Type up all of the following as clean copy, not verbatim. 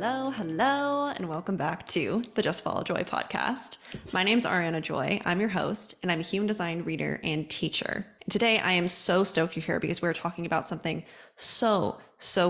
Hello, and welcome back to the Just Follow Joy podcast. My name's Ariana Joy. I'm your host, and I'm a human design reader and teacher. And today, I am so stoked you're here because we're talking about something so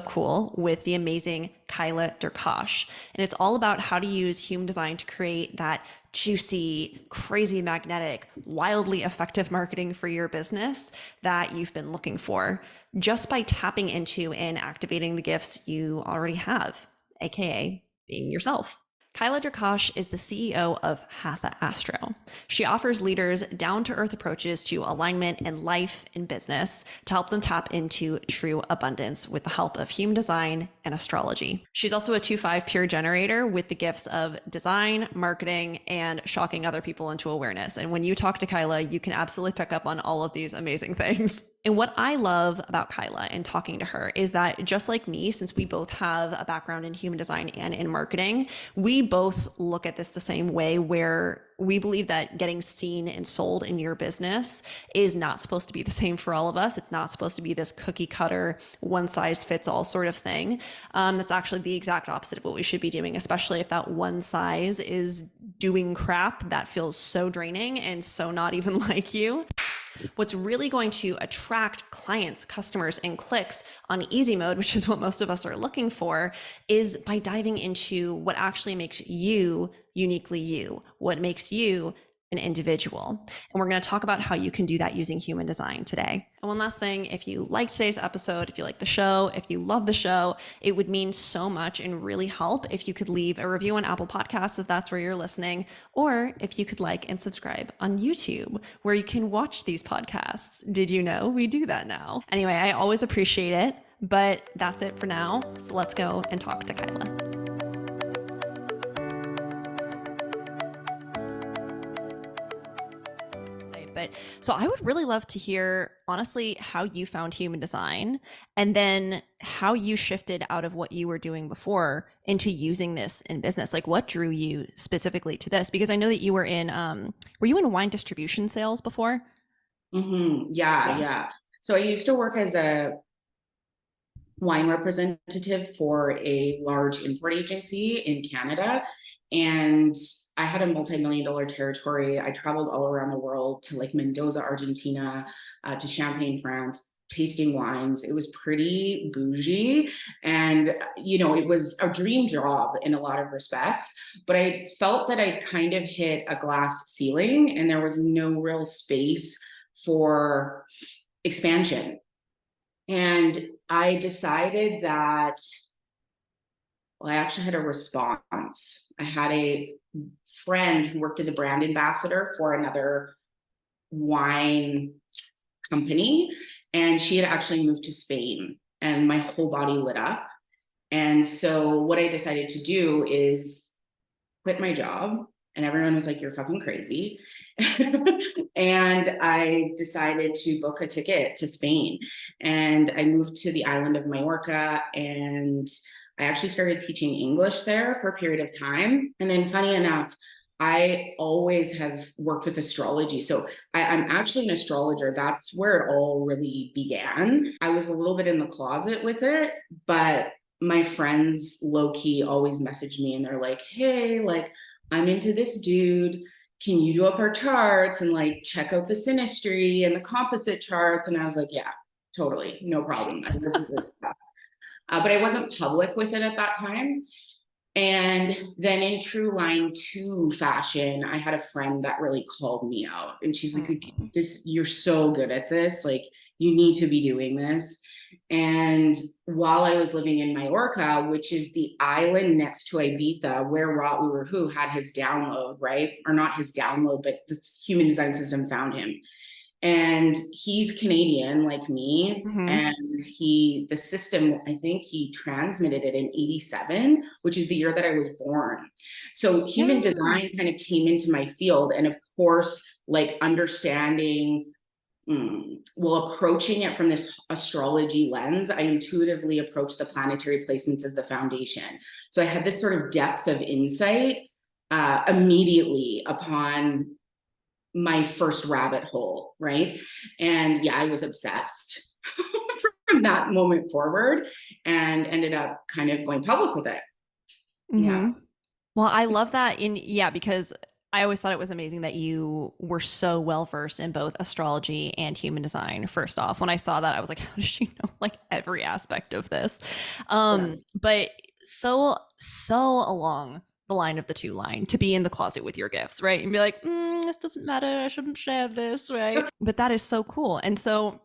cool with the amazing Kyla Derkach. And it's all about how to use human design to create that juicy, crazy magnetic, wildly effective marketing for your business that you've been looking for just by tapping into and activating the gifts you already have, aka being yourself. Kyla Derkach is the CEO of Hatha Astro. She offers leaders down-to-earth approaches to alignment in life and business to help them tap into true abundance with the help of human design and astrology. She's also a 2-5 pure generator with the gifts of design, marketing, and shocking other people into awareness. And when you talk to Kyla, you can absolutely pick up on all of these amazing things. And what I love about Kyla and talking to her is that just like me, since we both have a background in human design and in marketing, we both look at this the same way, where we believe that getting seen and sold in your business is not supposed to be the same for all of us. It's not supposed to be this cookie cutter, one size fits all sort of thing. That's actually the exact opposite of what we should be doing, especially if that one size is doing crap that feels so draining and so not even like you. What's really going to attract clients, customers, and clicks on easy mode, which is what most of us are looking for, is by diving into what actually makes you uniquely you, what makes you an individual. And we're going to talk about how you can do that using human design today. And one last thing, if you like today's episode, if you like the show, if you love the show, it would mean so much and really help if you could leave a review on Apple Podcasts if that's where you're listening, or if you could like and subscribe on YouTube where you can watch these podcasts. Did you know we do that now? Anyway, I always appreciate it, but that's it for now. So let's go and talk to Kyla. But so I would really love to hear, honestly, how you found human design and then how you shifted out of what you were doing before into using this in business. Like, what drew you specifically to this? Because I know that you were you in wine distribution sales before? Yeah. So I used to work as a wine representative for a large import agency in Canada. And I had a multi-million-dollar territory. I traveled all around the world to like Mendoza, Argentina, to Champagne, France, tasting wines. It was pretty bougie. And, it was a dream job in a lot of respects. But I felt that I kind of hit a glass ceiling and there was no real space for expansion. And I decided that, well, I actually had a response. I had a friend who worked as a brand ambassador for another wine company, and she had actually moved to Spain, and my whole body lit up. And so what I decided to do is quit my job, and everyone was like, "You're fucking crazy." And I decided to book a ticket to Spain, and I moved to the island of Mallorca, and I actually started teaching English there for a period of time. And then funny enough, I always have worked with astrology. So I'm actually an astrologer. That's where it all really began. I was a little bit in the closet with it, but my friends low key always messaged me and they're like, "Hey, like, I'm into this dude. Can you do up our charts and like check out the synastry and the composite charts?" And I was like, "Yeah, totally. No problem. I work with this stuff." But I wasn't public with it at that time. And then in true line 2 fashion, I had a friend that really called me out. And she's like, "This, you're so good at this. Like, you need to be doing this." And while I was living in Mallorca, which is the island next to Ibiza, where Rot Who had his download, right? Or not his download, but the human design system found him. And he's Canadian like me. And the system, I think he transmitted it in 87, which is the year that I was born. So human design kind of came into my field. And of course, like understanding, approaching it from this astrology lens, I intuitively approached the planetary placements as the foundation. So I had this sort of depth of insight immediately upon my first rabbit hole, right? And yeah, I was obsessed from that moment forward and ended up kind of going public with it. Yeah. Well, I love that yeah, because I always thought it was amazing that you were so well versed in both astrology and human design. First off, when I saw that, I was like, how does she know like every aspect of this? Yeah. But so along the line of the two line to be in the closet with your gifts, right? And be like, this doesn't matter. I shouldn't share this, right? But that is so cool. And so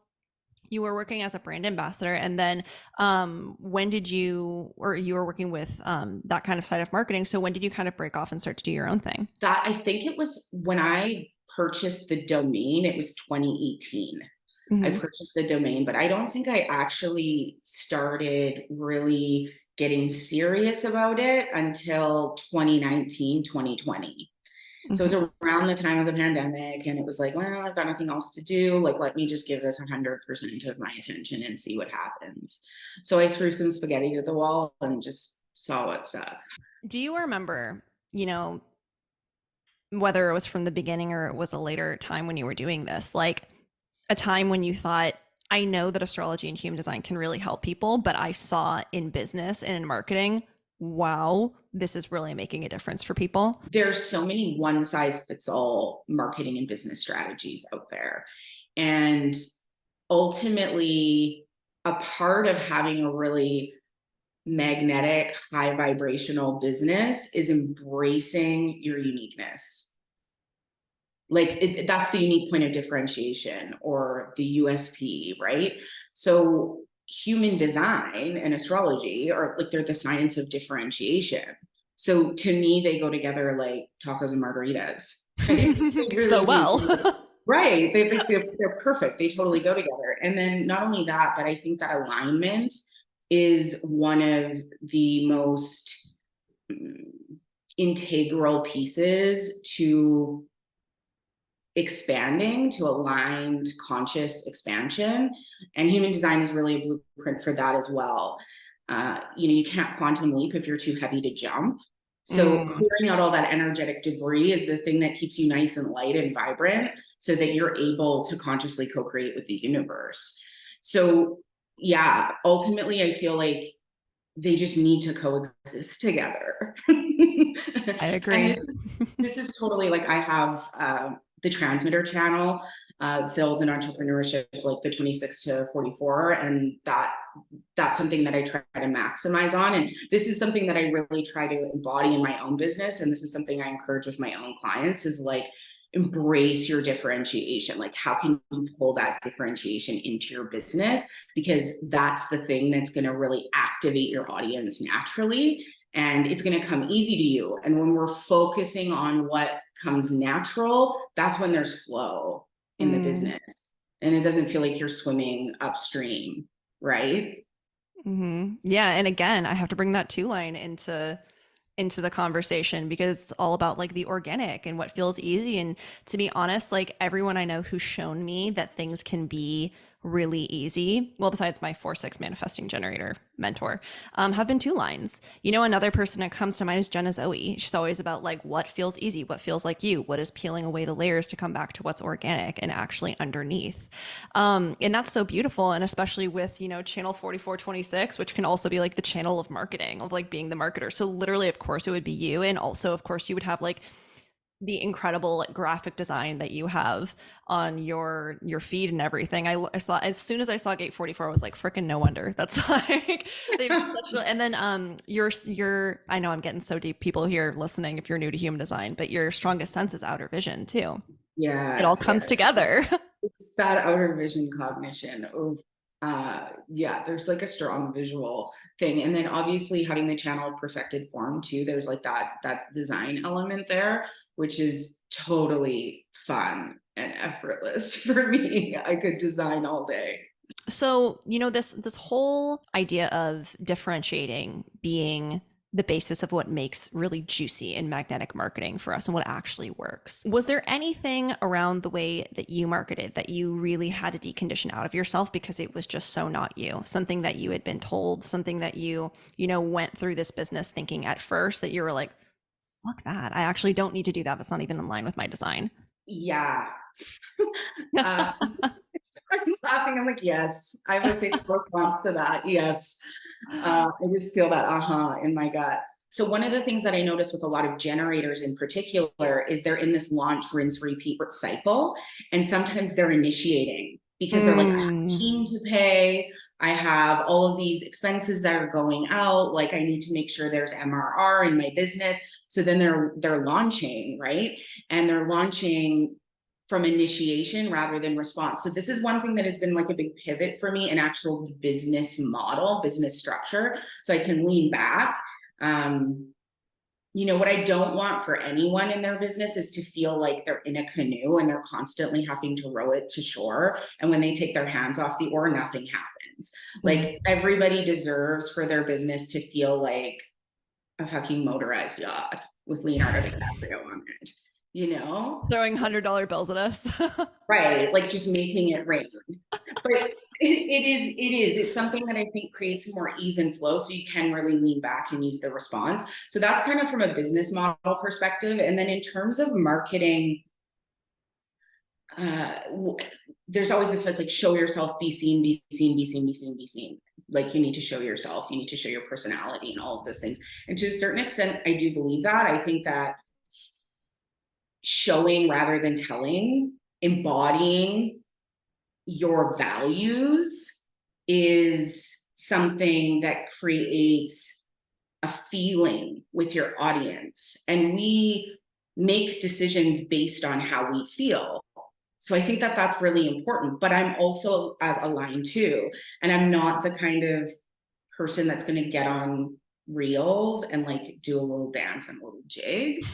you were working as a brand ambassador, and then when did you, or you were working with that kind of side of marketing, so when did you kind of break off and start to do your own thing? That I think it was when I purchased the domain, it was 2018. I Mm-hmm. purchased the domain, but I don't think I actually started really getting serious about it until 2019, 2020. So it Mm-hmm. was around the time of the pandemic, and it was like, well, I've got nothing else to do. Like, let me just give this 100% of my attention and see what happens. So I threw some spaghetti at the wall and just saw what stuck. Do you remember, you know, whether it was from the beginning or it was a later time when you were doing this, like a time when you thought, I know that astrology and human design can really help people, but I saw in business and in marketing, wow, this is really making a difference for people? There's so many one size fits all marketing and business strategies out there. And ultimately, a part of having a really magnetic, high vibrational business is embracing your uniqueness. That's the unique point of differentiation or the USP, right? So human design and astrology are like they're the science of differentiation. So to me, they go together like tacos and margaritas. Right? They So really well. do. Right. They're perfect. They totally go together. And then not only that, but I think that alignment is one of the most integral pieces to expanding to aligned conscious expansion, and human design is really a blueprint for that as well. You can't quantum leap if you're too heavy to jump, so Mm, clearing out all that energetic debris is the thing that keeps you nice and light and vibrant so that you're able to consciously co-create with the universe. So yeah, ultimately I feel like they just need to coexist together. I And agree. this is totally like I have the transmitter channel, sales and entrepreneurship, like the 26 to 44, and that's something that I try to maximize on. And this is something that I really try to embody in my own business. And this is something I encourage with my own clients is like embrace your differentiation. Like, how can you pull that differentiation into your business? Because that's the thing that's going to really activate your audience naturally. And it's going to come easy to you. And when we're focusing on what comes natural, that's when there's flow in the Mm, business. And it doesn't feel like you're swimming upstream, right? yeah, and again, I have to bring that two line into the conversation because it's all about like the organic and what feels easy. And to be honest, like everyone I know who's shown me that things can be really easy, well, besides my 4-6 manifesting generator mentor, have been two lines. You know, another person that comes to mind is Jenna Zoe. She's always about like what feels easy, what feels like you, what is peeling away the layers to come back to what's organic and actually underneath. And that's so beautiful. And especially with, you know, channel 4426, which can also be like the channel of marketing, of like being the marketer. So literally, of course, it would be you. And also, of course, you would have like the incredible like, graphic design that you have on your feed and everything. I saw as soon as I saw Gate 44, I was like, freaking no wonder. That's like they have such a, and then your I know I'm getting so deep, people here listening, if you're new to human design, but your strongest sense is outer vision too. It all Yes, comes yes. together. It's that outer vision cognition. Oh, yeah, there's like a strong visual thing. And then obviously having the channel of perfected form too, there's like that design element there, which is totally fun and effortless for me. I could design all day. So, you know, this whole idea of differentiating being the basis of what makes really juicy and magnetic marketing for us and what actually works. Was there anything around the way that you marketed that you really had to decondition out of yourself because it was just so not you? Something that you had been told, something that you know, went through this business thinking at first that you were like, fuck that. I actually don't need to do that. That's not even in line with my design. Yeah. uh, I'm laughing. I'm like, yes. I would say the response to that. Yes. I just feel that in my gut. So one of the things that I notice with a lot of generators in particular is they're in this launch, rinse, repeat cycle. And sometimes they're initiating because they're like, I have a team to pay. I have all of these expenses that are going out. Like I need to make sure there's MRR in my business. So then they're launching, right? And they're launching from initiation rather than response. So this is one thing that has been like a big pivot for me in actual business model, business structure. So I can lean back. What I don't want for anyone in their business is to feel like they're in a canoe and they're constantly having to row it to shore. And when they take their hands off the oar, nothing happens. Like everybody deserves for their business to feel like a fucking motorized yacht with Leonardo DiCaprio on it, Throwing $100 bills at us. Right, like just making it rain. But it's something that I think creates more ease and flow so you can really lean back and use the response. So that's kind of from a business model perspective. And then in terms of marketing, there's always this like show yourself, be seen, be seen, be seen, be seen, be seen. Like you need to show yourself, you need to show your personality and all of those things. And to a certain extent, I do believe that. I think that showing rather than telling, embodying your values is something that creates a feeling with your audience. And we make decisions based on how we feel. So I think that that's really important, but I'm also aligned too. And I'm not the kind of person that's going to get on reels and like do a little dance and a little jig.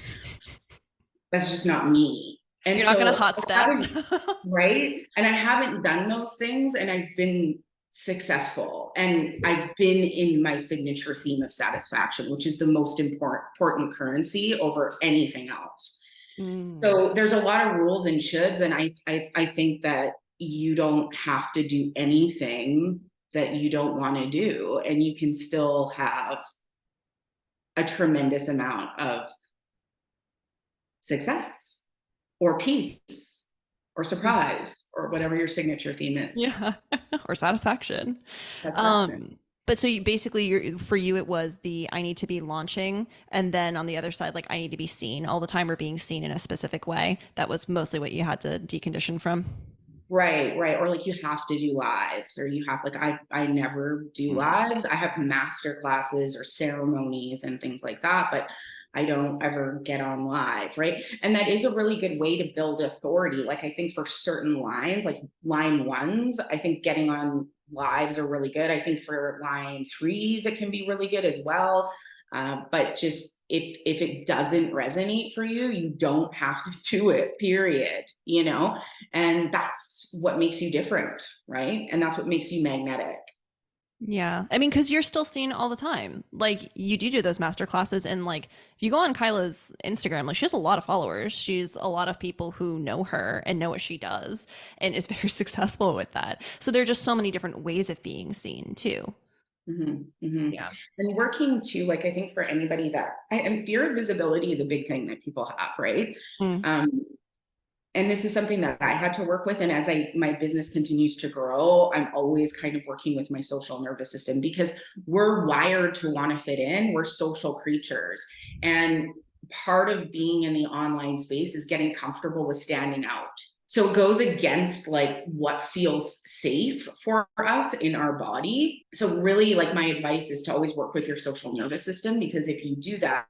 That's just not me. And You're not so going to hot step. right. And I haven't done those things and I've been successful and I've been in my signature theme of satisfaction, which is the most important currency over anything else. So there's a lot of rules and shoulds. And I think that you don't have to do anything that you don't want to do. And you can still have a tremendous amount of success or peace or surprise or whatever your signature theme is. Yeah. Or satisfaction. Satisfaction. But so for you, it was I need to be launching. And then on the other side, like I need to be seen all the time or being seen in a specific way. That was mostly what you had to decondition from. Right. Or like you have to do lives or you have like, I never do lives. I have master classes or ceremonies and things like that, but I don't ever get on live. Right. And that is a really good way to build authority. Like I think for certain lines, like line ones, I think getting on lives are really good. I think for line threes, it can be really good as well. But just if it doesn't resonate for you, you don't have to do it, period, and that's what makes you different, right? And that's what makes you magnetic. Yeah. I mean, because you're still seen all the time. Like you do those master classes and like if you go on Kyla's Instagram, like she has a lot of followers. She's a lot of people who know her and know what she does and is very successful with that. So there are just so many different ways of being seen too. Yeah. And working too, like I think for anybody and fear of visibility is a big thing that people have, right? And this is something that I had to work with. And as my business continues to grow, I'm always kind of working with my social nervous system because we're wired to want to fit in. We're social creatures. And part of being in the online space is getting comfortable with standing out. So it goes against like what feels safe for us in our body. So really like my advice is to always work with your social nervous system, because if you do that,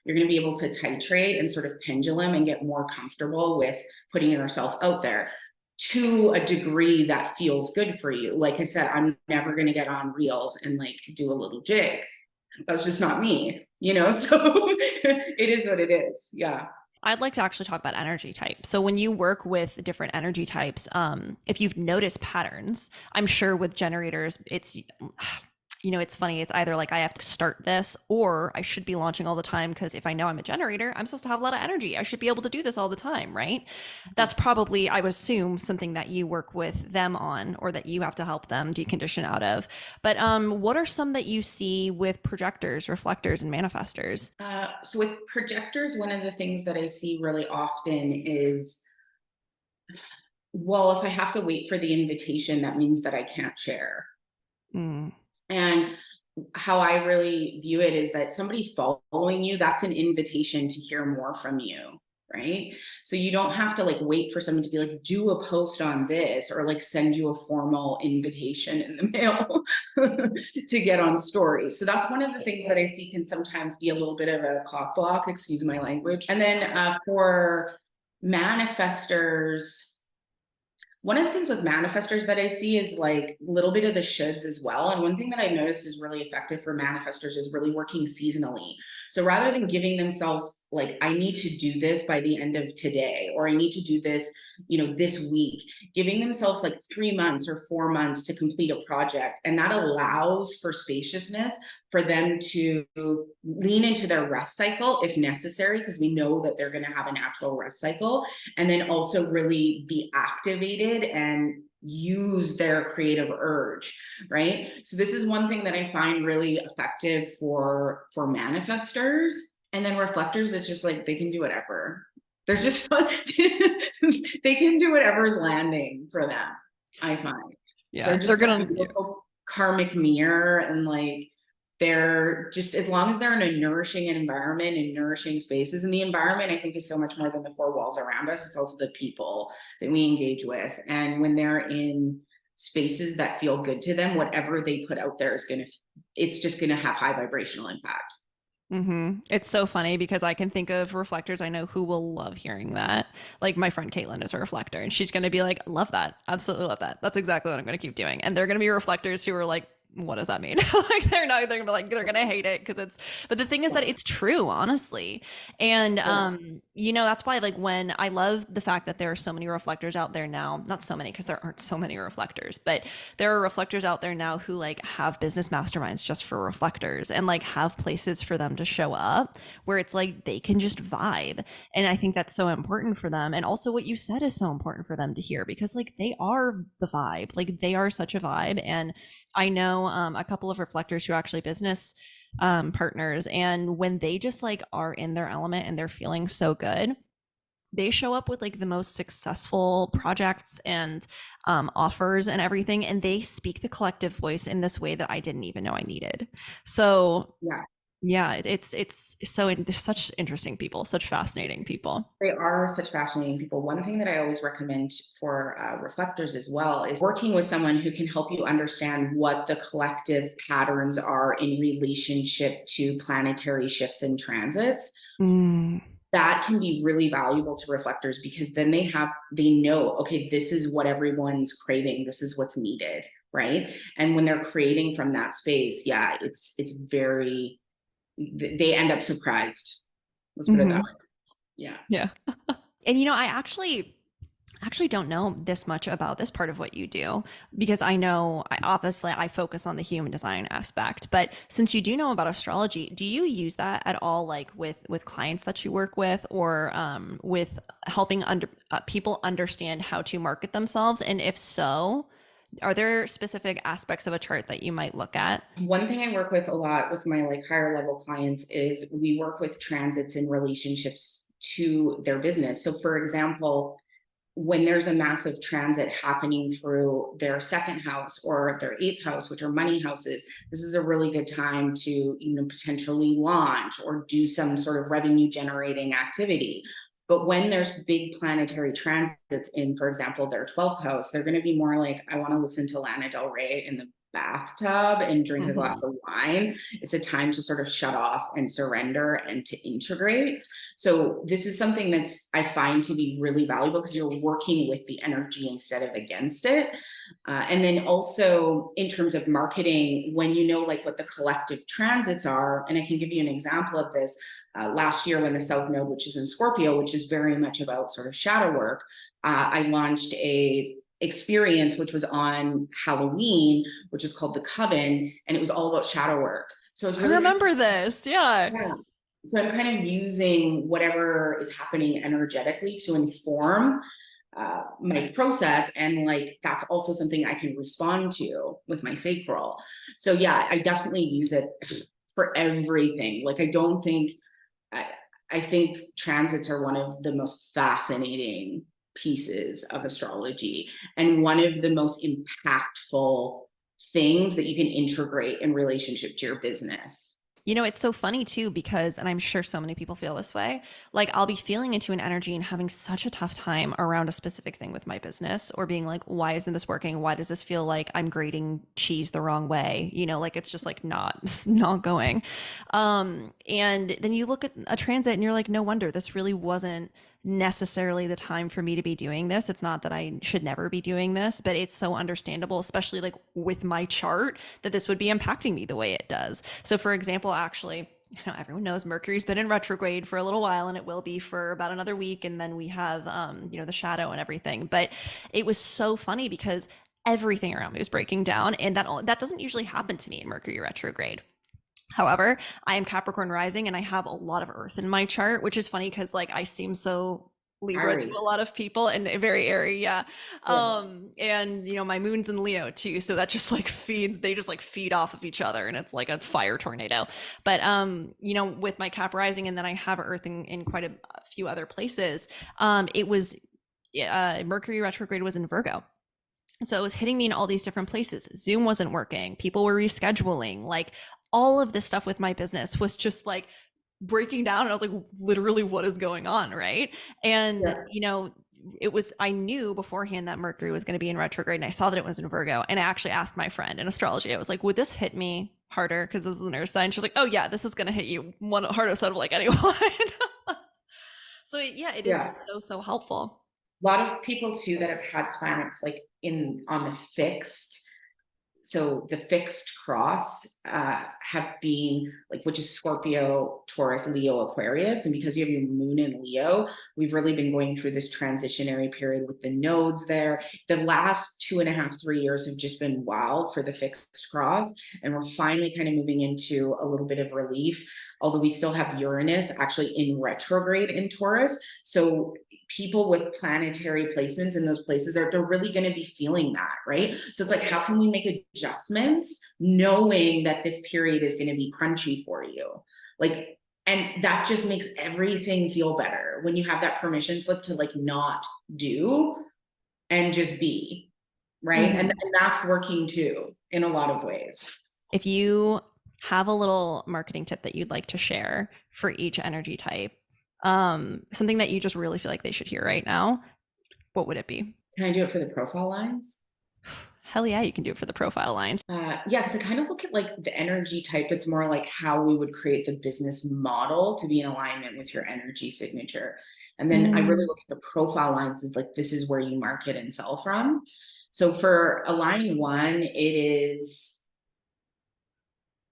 you're going to be able to titrate and sort of pendulum and get more comfortable with putting yourself out there to a degree that feels good for you. Like I said, I'm never going to get on reels and like do a little jig. That's just not me, so it is what it is. Yeah. I'd like to actually talk about energy type. So when you work with different energy types, if you've noticed patterns, I'm sure with generators, it's funny. It's either like I have to start this or I should be launching all the time because if I know I'm a generator, I'm supposed to have a lot of energy. I should be able to do this all the time, right? That's probably, I would assume, something that you work with them on or that you have to help them decondition out of. But what are some that you see with projectors, reflectors, and manifestors? So with projectors, one of the things that I see really often is, well, if I have to wait for the invitation, that means that I can't share. And how I really view it is that somebody following you, that's an invitation to hear more from you. Right. So you don't have to like wait for someone to be like, do a post on this or like send you a formal invitation in the mail to get on stories. So that's one of the things that I see can sometimes be a little bit of a cock block, excuse my language. And then for manifestors, one of the things with manifestors that I see is like a little bit of the shoulds as well. And one thing that I've noticed is really effective for manifestors is really working seasonally. So rather than giving themselves like, I need to do this by the end of today, or I need to do this, this week, giving themselves like 3 months or 4 months to complete a project. And that allows for spaciousness for them to lean into their rest cycle if necessary, because we know that they're going to have a natural rest cycle, and then also really be activated and use their creative urge, right? So this is one thing that I find really effective for manifestors. And then reflectors, it's just like they can do whatever. They're just they can do whatever is landing for them, I find. Yeah, They're they're just a gonna. beautiful karmic mirror, and like they're just, as long as they're in a nourishing environment and nourishing spaces, and the environment I think is so much more than the four walls around us, it's also the people that we engage with. And when they're in spaces that feel good to them, whatever they put out there is it's just gonna have high vibrational impact. It's so funny because I can think of reflectors I know who will love hearing that. Like my friend Caitlin is a reflector, and she's going to be like, love that. Absolutely love that. That's exactly what I'm going to keep doing. And they're going to be reflectors who are like, what does that mean? Like they're gonna be like, they're gonna hate it because it's, but the thing is that it's true, honestly. And that's why like when I love the fact that there are so many reflectors out there now, not so many because there aren't so many reflectors, but there are reflectors out there now who like have business masterminds just for reflectors and like have places for them to show up where it's like they can just vibe. And I think that's so important for them. And also what you said is so important for them to hear, because like they are the vibe, like they are such a vibe. And I know a couple of reflectors who are actually business partners, and when they just like are in their element and they're feeling so good, they show up with like the most successful projects and offers and everything, and they speak the collective voice in this way that I didn't even know I needed. So Yeah. yeah, it's so there's such interesting people, such fascinating people. They are such fascinating people. One thing that I always recommend for reflectors as well is working with someone who can help you understand what the collective patterns are in relationship to planetary shifts and transits. Mm. That can be really valuable to reflectors, because then they know, okay, this is what everyone's craving. This is what's needed, right? And when they're creating from that space, yeah, it's very, they end up surprised. Let's put it that way. Yeah. Yeah. And I actually don't know this much about this part of what you do, because I know obviously I focus on the human design aspect, but since you do know about astrology, do you use that at all, like with clients that you work with, or with helping people understand how to market themselves? And if so, are there specific aspects of a chart that you might look at? One thing I work with a lot with my like higher level clients is we work with transits in relationships to their business. So for example, when there's a massive transit happening through their second house or their eighth house, which are money houses, this is a really good time to potentially launch or do some sort of revenue generating activity. But when there's big planetary transits in, for example, their 12th house, they're going to be more like, I want to listen to Lana Del Rey in the bathtub and drink a glass of wine. It's a time to sort of shut off and surrender and to integrate. So this is something that's I find to be really valuable, because you're working with the energy instead of against it. And then also in terms of marketing, when you know like what the collective transits are, and I can give you an example of this. Last year when the South Node, which is in Scorpio, which is very much about sort of shadow work, I launched a experience which was on Halloween, which was called the Coven, and it was all about shadow work. So it's I really remember this. Yeah. yeah. So I'm kind of using whatever is happening energetically to inform my process, and like that's also something I can respond to with my sacral. So yeah, I definitely use it for everything. Like I think transits are one of the most fascinating pieces of astrology, and one of the most impactful things that you can integrate in relationship to your business. You know, it's so funny too, because, and I'm sure so many people feel this way, like I'll be feeling into an energy and having such a tough time around a specific thing with my business, or being like, why isn't this working? Why does this feel like I'm grating cheese the wrong way? You know, like it's just like not, not going. And then you look at a transit and you're like, no wonder this really wasn't necessarily the time for me to be doing this. It's not that I should never be doing this, but it's so understandable, especially like with my chart, that this would be impacting me the way it does. So, for example, actually, you know, everyone knows Mercury's been in retrograde for a little while, and it will be for about another week. And then we have, you know, the shadow and everything. But it was so funny because everything around me was breaking down, and that doesn't usually happen to me in Mercury retrograde. However, I am Capricorn rising and I have a lot of earth in my chart, which is funny because like I seem so Libra to Ari. a lot of people and very airy, yeah. Yeah. And you know, my moon's in Leo too, so that just like feeds, they just like feed off of each other and it's like a fire tornado. But you know, with my Cap rising and then I have earth in quite a few other places, it was Mercury retrograde was in Virgo. So it was hitting me in all these different places. Zoom wasn't working. People were rescheduling. Like all of this stuff with my business was just like breaking down. And I was like, literally, what is going on? Right. And, Yeah. you know, I knew beforehand that Mercury was going to be in retrograde and I saw that it was in Virgo. And I actually asked my friend in astrology, I was like, would this hit me harder? Because this is an earth sign. She's like, oh, yeah, this is going to hit you one harder out of like anyone. So, yeah, it is Yeah. so, so helpful. A lot of people too that have had planets like in on the fixed, so the fixed cross have been like, which is Scorpio, Taurus, Leo, Aquarius. And because you have your moon in Leo, we've really been going through this transitionary period with the nodes there. The last 2.5, 3 years have just been wild for the fixed cross. And we're finally kind of moving into a little bit of relief, although we still have Uranus actually in retrograde in Taurus. So people with planetary placements in those places are, they're really going to be feeling that, right? So it's like, how can we make adjustments knowing that this period is going to be crunchy for you? Like, and that just makes everything feel better when you have that permission slip to like not do and just be, right? And that's working too in a lot of ways. If you have a little marketing tip that you'd like to share for each energy type, something that you just really feel like they should hear right now, what would it be? Can I do it for the profile lines? Hell yeah, you can do it for the profile lines. Yeah, because I kind of look at like the energy type. It's more like how we would create the business model to be in alignment with your energy signature. And then I really Mm. look at the profile lines as like, this is where you market and sell from. So for a line one, it is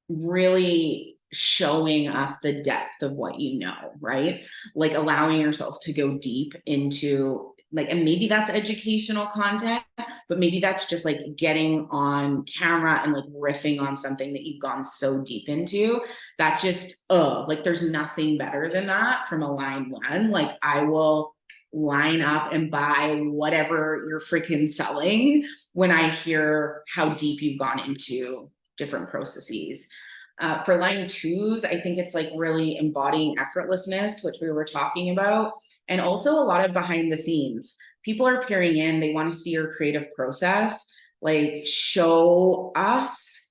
really showing us the depth of what you know, right? Like allowing yourself to go deep into like, and maybe that's educational content, but maybe that's just like getting on camera and like riffing on something that you've gone so deep into that just, like there's nothing better than that from a line one. Like I will line up and buy whatever you're freaking selling when I hear how deep you've gone into different processes. For line twos, I think it's like really embodying effortlessness, which we were talking about, and also a lot of behind the scenes. People are peering in, they want to see your creative process, like show us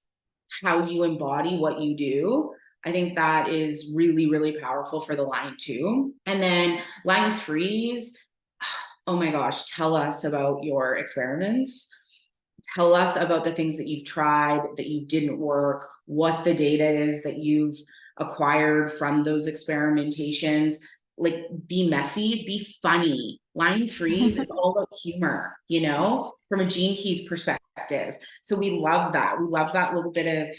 how you embody what you do. I think that is really, really powerful for the line two. And then line threes, oh my gosh, tell us about your experiments. Tell us about the things that you've tried, that you didn't work, what the data is that you've acquired from those experimentations. Like, be messy, be funny. Line threes is all about humor, you know, from a Gene Keys perspective. So we love that. We love that little bit of,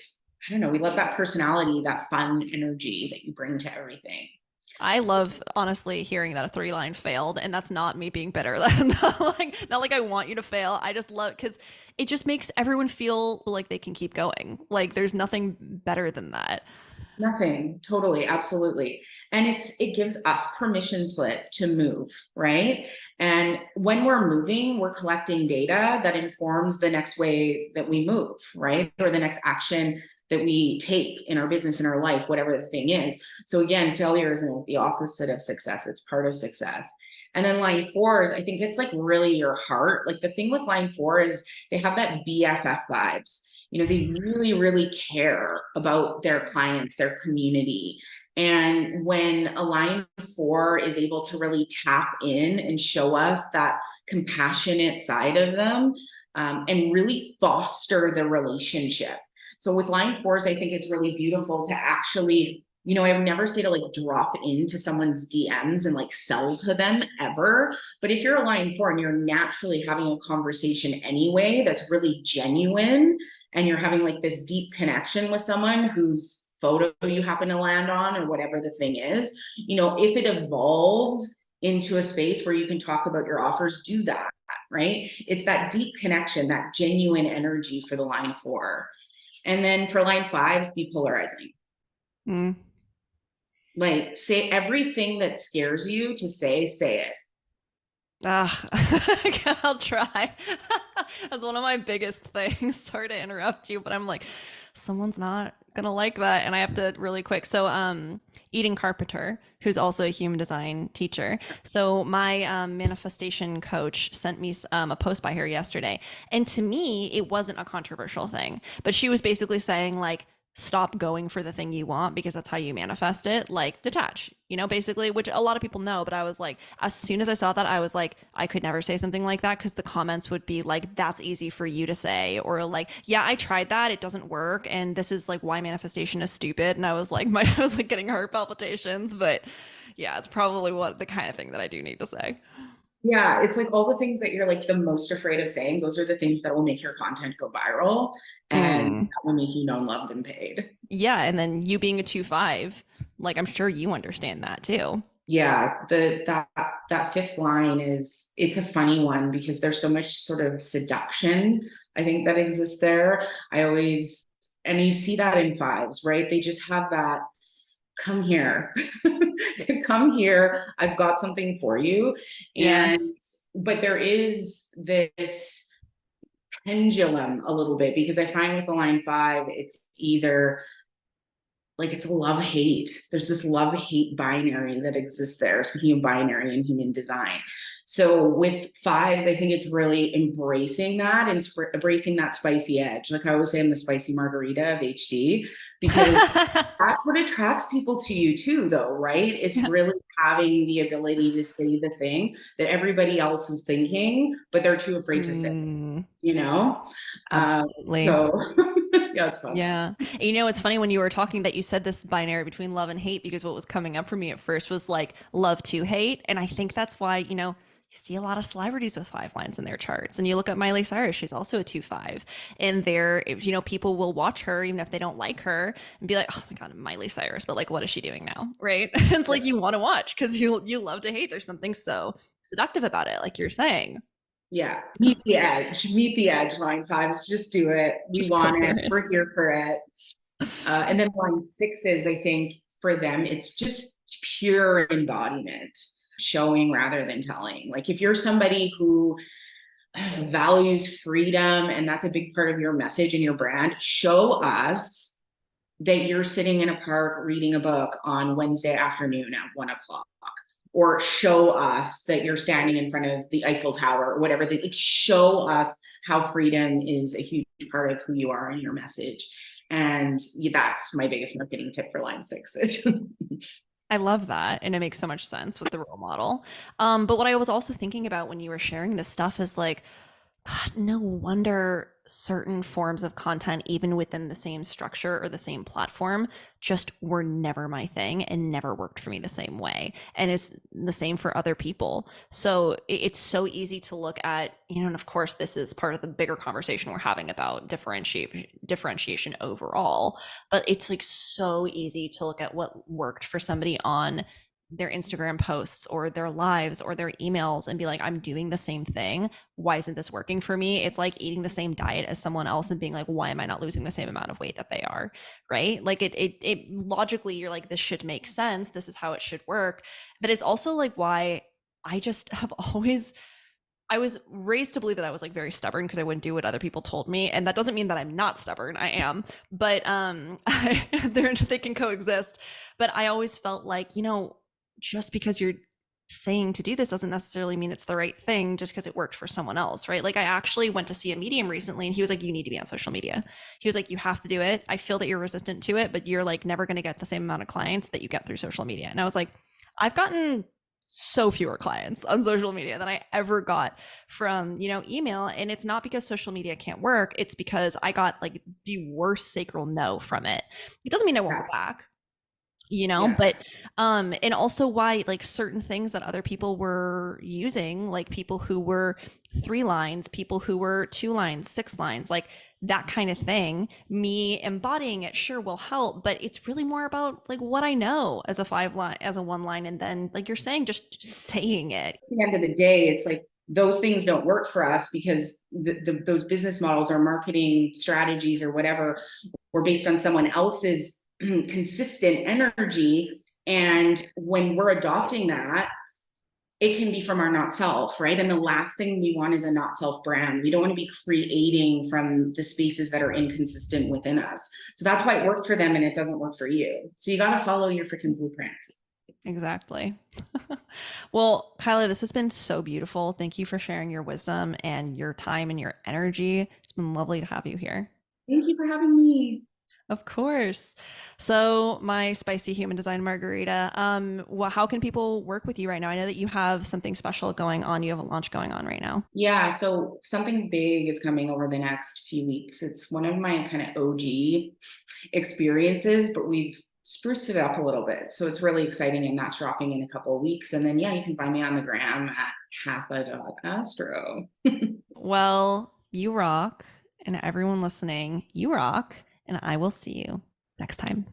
I don't know, we love that personality, that fun energy that you bring to everything. I love honestly hearing that a three line failed, and that's not me being bitter. Not like I want you to fail. I just love because it just makes everyone feel like they can keep going. Like there's nothing better than that. Nothing, totally, absolutely. And it gives us permission slip to move, right? And when we're moving, we're collecting data that informs the next way that we move, right? Or the next action that we take in our business, in our life, whatever the thing is. So again, failure isn't the opposite of success, it's part of success. And then line fours, I think it's like really your heart. Like the thing with line four is they have that BFF vibes. They really, really care about their clients, their community. And when a line four is able to really tap in and show us that compassionate side of them, and really foster the relationship. So with line fours, I think it's really beautiful to actually, I would never say to like drop into someone's DMs and like sell to them ever. But if you're a line four and you're naturally having a conversation anyway, that's really genuine, and you're having like this deep connection with someone whose photo you happen to land on or whatever the thing is, if it evolves into a space where you can talk about your offers, do that, right? It's that deep connection, that genuine energy for the line four. And then for line fives, be polarizing. Mm. Like say everything that scares you to say it. I'll try. That's one of my biggest things. Sorry to interrupt you, but I'm like, someone's not gonna like that, and I have to really quick. So, Eden Carpenter, who's also a human design teacher. So my manifestation coach sent me a post by her yesterday, and to me, it wasn't a controversial thing, but she was basically saying like, stop going for the thing you want because that's how you manifest it, like detach, basically, which a lot of people know. But I was like, as soon as I saw that, I was like, I could never say something like that, because the comments would be like, that's easy for you to say, or like, yeah, I tried that, it doesn't work, and this is like why manifestation is stupid. And I was like, I was like getting heart palpitations. But yeah, it's probably what the kind of thing that I do need to say. Yeah, it's like all the things that you're like the most afraid of saying, those are the things that will make your content go viral, and Mm. that will make you known, loved, and paid. Yeah, and then you being a 2-5, like, I'm sure you understand that too. Yeah, that fifth line it's a funny one because there's so much sort of seduction, I think, that exists there. I always, and you see that in fives, right? They just have that, come here. Come here, I've got something for you. Yeah. And but there is this pendulum a little bit, because I find with the line five, it's either like it's a love hate. There's this love hate binary that exists there, speaking of binary and human design. So with fives, I think it's really embracing that and embracing that spicy edge. Like I always say, I'm the spicy margarita of HD, because that's what attracts people to you too, though, right? It's Yeah. really having the ability to say the thing that everybody else is thinking, but they're too afraid to say, Mm, you know? absolutely. So yeah, it's fun. Yeah. And it's funny when you were talking that you said this binary between love and hate, because what was coming up for me at first was like love to hate. And I think that's why, you see a lot of celebrities with 5 lines in their charts. And you look at Miley Cyrus, she's also a 2-5. And there, people will watch her even if they don't like her and be like, oh my God, Miley Cyrus, but like, what is she doing now? Right. It's like you want to watch because you love to hate. There's something so seductive about it, like you're saying. Yeah, meet the edge, line fives, just do it. We Just go want for it, it. we're here for it. And then line sixes, I think for them, it's just pure embodiment, showing rather than telling. Like if you're somebody who values freedom and that's a big part of your message and your brand, show us that you're sitting in a park reading a book on Wednesday afternoon at 1 o'clock, or show us that you're standing in front of the Eiffel Tower, or whatever. They like, show us how freedom is a huge part of who you are and your message. And that's my biggest marketing tip for line sixes. I love that. And it makes so much sense with the role model. But what I was also thinking about when you were sharing this stuff is like, God, no wonder certain forms of content, even within the same structure or the same platform, just were never my thing and never worked for me the same way. And it's the same for other people. So it's so easy to look at, and of course, this is part of the bigger conversation we're having about differentiation overall. But it's like so easy to look at what worked for somebody on their Instagram posts or their lives or their emails and be like, I'm doing the same thing. Why isn't this working for me? It's like eating the same diet as someone else and being like, why am I not losing the same amount of weight that they are? Right. Like it logically, you're like, this should make sense. This is how it should work. But it's also like why I just have always, I was raised to believe that I was like very stubborn because I wouldn't do what other people told me. And that doesn't mean that I'm not stubborn. I am, but they can coexist. But I always felt like, just because you're saying to do this doesn't necessarily mean it's the right thing just because it worked for someone else, right? Like I actually went to see a medium recently and he was like, you need to be on social media. He was like, you have to do it. I feel that you're resistant to it, but you're like never going to get the same amount of clients that you get through social media. And I was like, I've gotten so fewer clients on social media than I ever got from, email. And it's not because social media can't work. It's because I got like the worst sacral no from it. It doesn't mean I won't Yeah. go back, Yeah. but and also why like certain things that other people were using, like people who were 3 lines, people who were 2 lines, 6 lines, like that kind of thing, me embodying it sure will help, but it's really more about like what I know as a 5 line, as a 1 line, and then like you're saying, just saying it. At the end of the day, it's like those things don't work for us because those business models or marketing strategies or whatever were based on someone else's consistent energy. And when we're adopting that, it can be from our not self, right? And the last thing we want is a not self brand. We don't want to be creating from the spaces that are inconsistent within us. So that's why it worked for them and it doesn't work for you. So you got to follow your freaking blueprint. Exactly. Well, Kyla, this has been so beautiful. Thank you for sharing your wisdom and your time and your energy. It's been lovely to have you here. Thank you for having me. Of course. So, my spicy human design margarita, how can people work with you right now? I know that you have something special going on. You have a launch going on right now. Yeah, so something big is coming over the next few weeks. It's one of my kind of OG experiences, but we've spruced it up a little bit. So it's really exciting, and that's dropping in a couple of weeks. And then, yeah, you can find me on the gram at Hatha.Astro. Well, you rock. And everyone listening, you rock. And I will see you next time.